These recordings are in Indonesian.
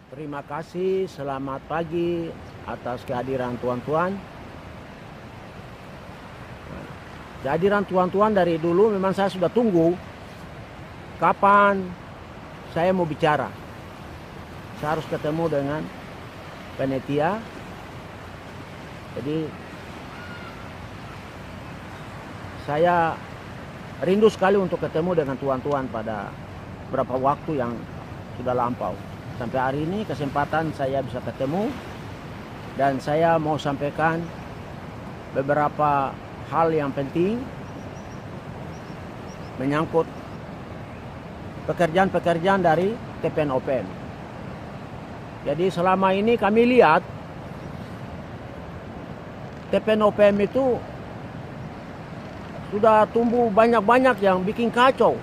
Terima kasih, selamat pagi atas kehadiran tuan-tuan. Kehadiran tuan-tuan dari dulu memang saya sudah tunggu kapan saya mau bicara. Saya harus ketemu dengan panitia. Jadi saya rindu sekali untuk ketemu dengan tuan-tuan pada beberapa waktu yang sudah lampau. Sampai hari ini kesempatan saya bisa ketemu dan saya mau sampaikan beberapa hal yang penting menyangkut pekerjaan-pekerjaan dari TPN-OPM. Jadi selama ini kami lihat TPN-OPM itu sudah tumbuh banyak-banyak yang bikin kacau.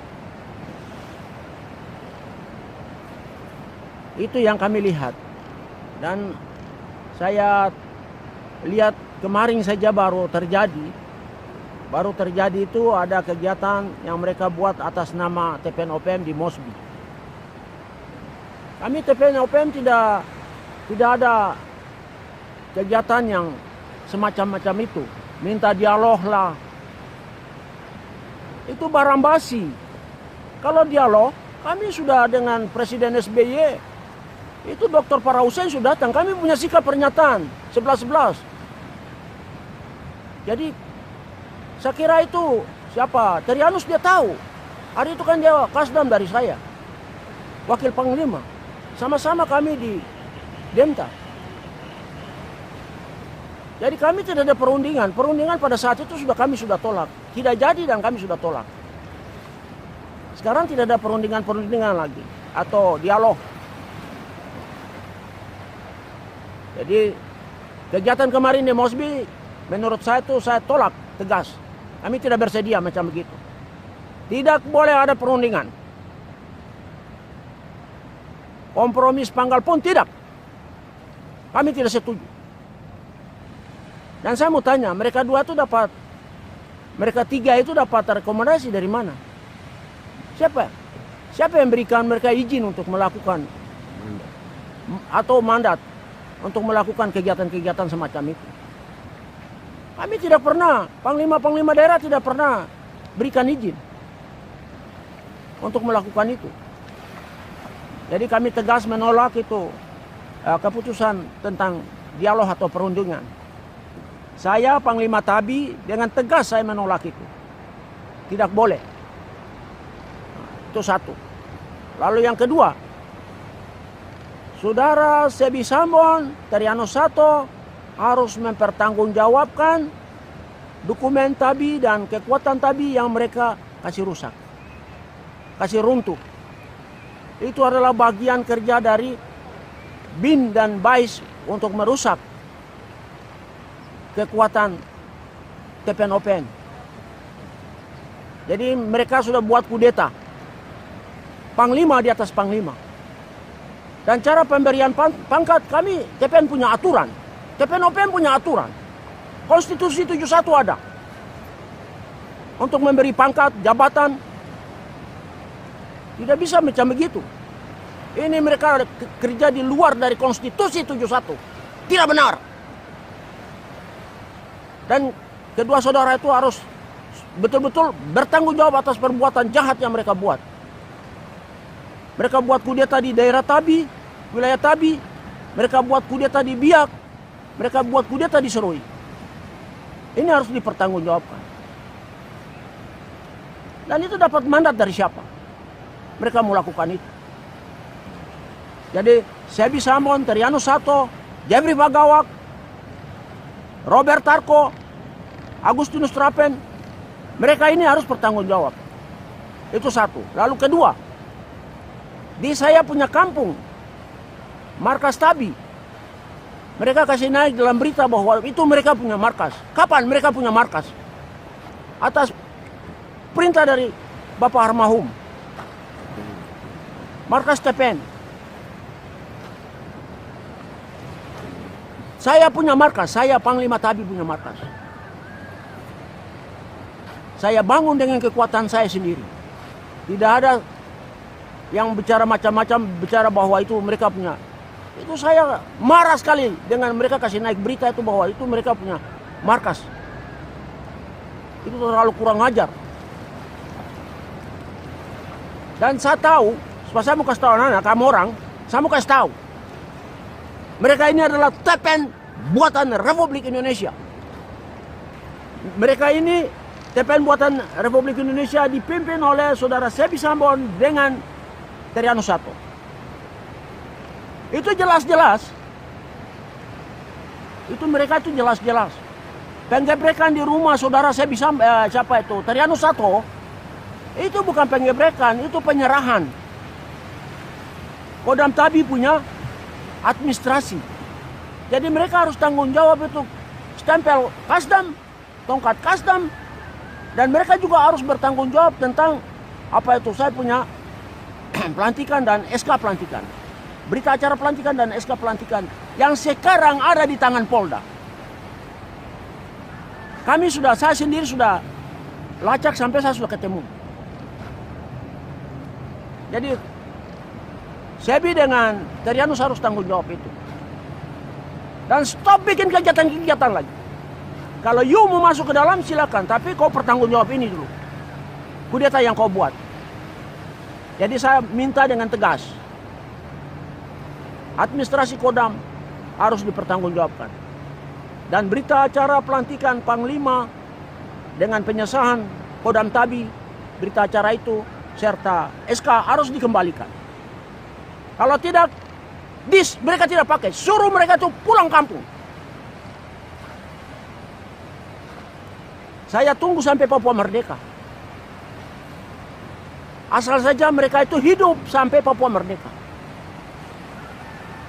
Itu yang kami lihat. Dan saya lihat kemarin saja baru terjadi itu ada kegiatan yang mereka buat atas nama TPN-OPM di Mosby. Kami TPN-OPM tidak ada kegiatan yang semacam-macam itu. Minta dialog lah. Itu barang basi. Kalau dialog, kami sudah dengan Presiden SBY. Itu Dr. Farah Hussein sudah datang. Kami punya sikap pernyataan 11-11. Jadi saya kira itu siapa? Trianus dia tahu. Hari itu kan dia kasdam dari saya. Wakil Panglima. Sama-sama kami di Demta. Jadi kami tidak ada perundingan. Perundingan pada saat itu kami sudah tolak. Tidak jadi dan kami sudah tolak. Sekarang tidak ada perundingan lagi. Atau dialog. Jadi kegiatan kemarin di Mosby menurut saya itu saya tolak tegas. Kami tidak bersedia macam begitu. Tidak boleh ada perundingan. Kompromi sepanggal pun tidak. Kami tidak setuju. Dan saya mau tanya, mereka tiga itu dapat rekomendasi dari mana? Siapa? Siapa yang berikan mereka izin untuk melakukan atau mandat untuk melakukan kegiatan-kegiatan semacam itu? Kami tidak pernah, panglima-panglima daerah tidak pernah berikan izin untuk melakukan itu. Jadi kami tegas menolak itu keputusan tentang dialog atau perundingan. Saya Panglima Tabi dengan tegas saya menolak itu. Tidak boleh. Itu satu. Lalu yang kedua, Saudara Sebi Sambon, Trianus Sato harus mempertanggungjawabkan dokumen Tabi dan kekuatan Tabi yang mereka kasih rusak, kasih runtuh. Itu adalah bagian kerja dari BIN dan BAIS untuk merusak kekuatan TPN-OPM. Jadi mereka sudah buat kudeta. Panglima di atas panglima. Dan cara pemberian pangkat kami, TPN punya aturan. TPN-OPM punya aturan. Konstitusi 71 ada. Untuk memberi pangkat, jabatan. Tidak bisa macam begitu. Ini mereka kerja di luar dari Konstitusi 71. Tidak benar. Dan kedua saudara itu harus betul-betul bertanggung jawab atas perbuatan jahat yang mereka buat. Mereka buat kudeta di daerah Tabi, wilayah Tabi. Mereka buat kudeta di Biak. Mereka buat kudeta di Serui. Ini harus dipertanggungjawabkan. Dan itu dapat mandat dari siapa? Mereka melakukan itu. Jadi Sebi Sambon, Trianus Sato, Jeffrey Bagawak, Robert Tarko, Agustinus Trapen, mereka ini harus bertanggung jawab. Itu satu. Lalu kedua, di saya punya kampung, markas Tabi. Mereka kasih naik dalam berita bahwa itu mereka punya markas. Kapan mereka punya markas? Atas perintah dari Bapak Almarhum. Markas TPN. Saya punya markas, saya Panglima Tabi punya markas. Saya bangun dengan kekuatan saya sendiri. Tidak ada yang bicara macam-macam, bicara bahwa itu mereka punya. Itu saya marah sekali dengan mereka kasih naik berita itu bahwa itu mereka punya markas. Itu terlalu kurang ajar. Dan saya tahu, saya mau kasih tahu anak-anak, kamu orang, saya mau kasih tahu. Mereka ini adalah TPN buatan Republik Indonesia. Mereka ini TPN buatan Republik Indonesia dipimpin oleh saudara Sebi Sambon dengan Teriano Sato. Itu jelas-jelas. Itu mereka itu jelas-jelas. Penggebrekan di rumah saudara Sebi Sambon, siapa itu? Teriano Sato. Itu bukan penggebrekan, itu penyerahan. Kodam Tabi punya administrasi. Jadi mereka harus tanggung jawab itu stempel Kasdam, tongkat Kasdam, dan mereka juga harus bertanggung jawab tentang apa itu saya punya pelantikan dan SK pelantikan. Berita acara pelantikan dan SK pelantikan yang sekarang ada di tangan Polda. Saya sendiri sudah lacak sampai saya sudah ketemu. Jadi Sebi dengan Terianus harus tanggung jawab itu. Dan stop bikin kegiatan-kegiatan lagi. Kalau you mau masuk ke dalam silakan, tapi kau bertanggung jawab ini dulu. Kudeta yang kau buat. Jadi saya minta dengan tegas. Administrasi Kodam harus dipertanggungjawabkan. Dan berita acara pelantikan Panglima dengan penyesahan Kodam Tabi, berita acara itu serta SK harus dikembalikan. Kalau tidak, mereka tidak pakai. Suruh mereka itu pulang kampung. Saya tunggu sampai Papua merdeka. Asal saja mereka itu hidup sampai Papua merdeka.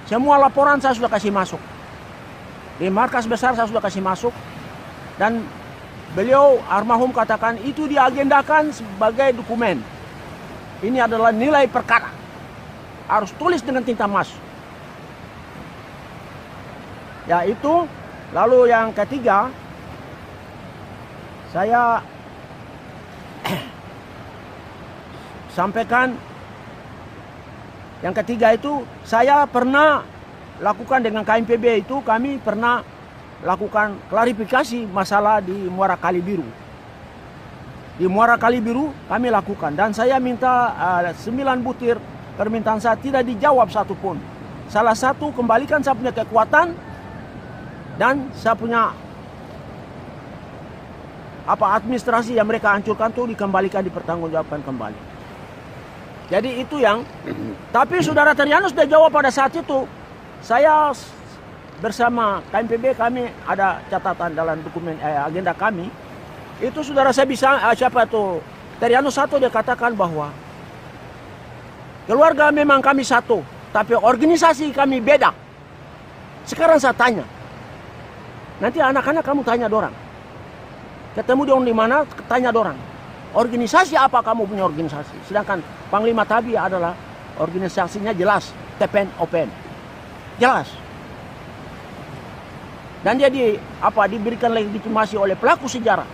Semua laporan saya sudah kasih masuk. Di markas besar saya sudah kasih masuk. Dan beliau almarhum katakan itu diagendakan sebagai dokumen. Ini adalah nilai perkara. Harus tulis dengan tinta emas. Ya itu. Lalu yang ketiga, saya sampaikan yang ketiga itu saya pernah lakukan dengan KMPB itu, kami pernah lakukan klarifikasi masalah di Muara Kali Biru. Di Muara Kali Biru kami lakukan dan saya minta 9 butir permintaan saya tidak dijawab satupun. Salah satu, kembalikan saya punya kekuatan dan saya punya administrasi yang mereka hancurkan tuh dikembalikan, dipertanggungjawabkan kembali. Jadi itu yang, tapi saudara Terianus sudah jawab pada saat itu. Saya bersama KMPB kami ada catatan dalam dokumen agenda kami. Itu saudara saya bisa, siapa itu? Terianus satu dia katakan bahwa keluarga memang kami satu, tapi organisasi kami beda. Sekarang saya tanya, nanti anak-anak kamu tanya dorang. Ketemu dong di mana, tanya dorang. Organisasi apa kamu punya organisasi? Sedangkan Panglima Tabi adalah organisasinya jelas, TPN OPM. Jelas. Dan dia diberikan legitimasi oleh pelaku sejarah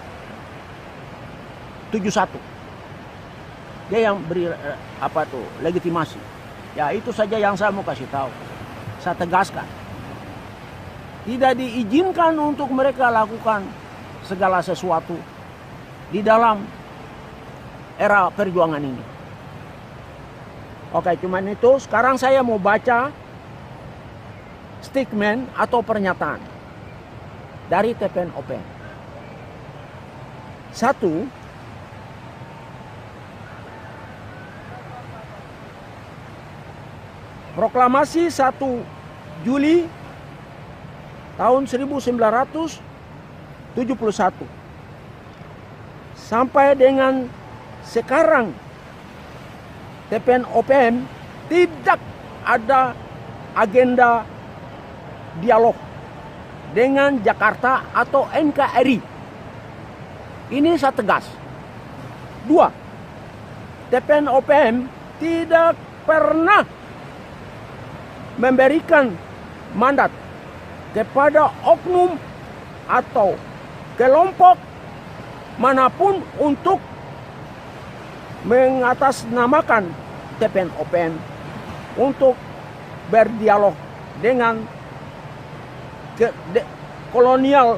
71. Dia yang beri legitimasi. Ya itu saja yang saya mau kasih tahu. Saya tegaskan. Tidak diizinkan untuk mereka lakukan segala sesuatu di dalam era perjuangan ini. Oke, cuman itu. Sekarang saya mau baca statement atau pernyataan dari TPN OPM. 1. Proklamasi 1 Juli tahun 1971 sampai dengan sekarang TPN OPM tidak ada agenda dialog dengan Jakarta atau NKRI. Ini saya tegas. 2. TPN OPM tidak pernah memberikan mandat kepada oknum atau kelompok manapun untuk mengatasnamakan TPN-OPM untuk berdialog dengan kolonial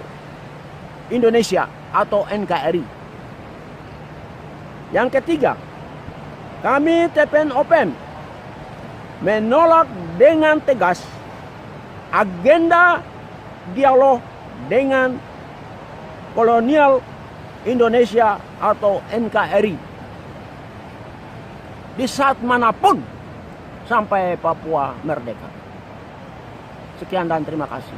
Indonesia atau NKRI. Yang ketiga, kami TPN-OPM menolak dengan tegas agenda dialog dengan kolonial Indonesia atau NKRI di saat manapun sampai Papua merdeka. Sekian dan terima kasih.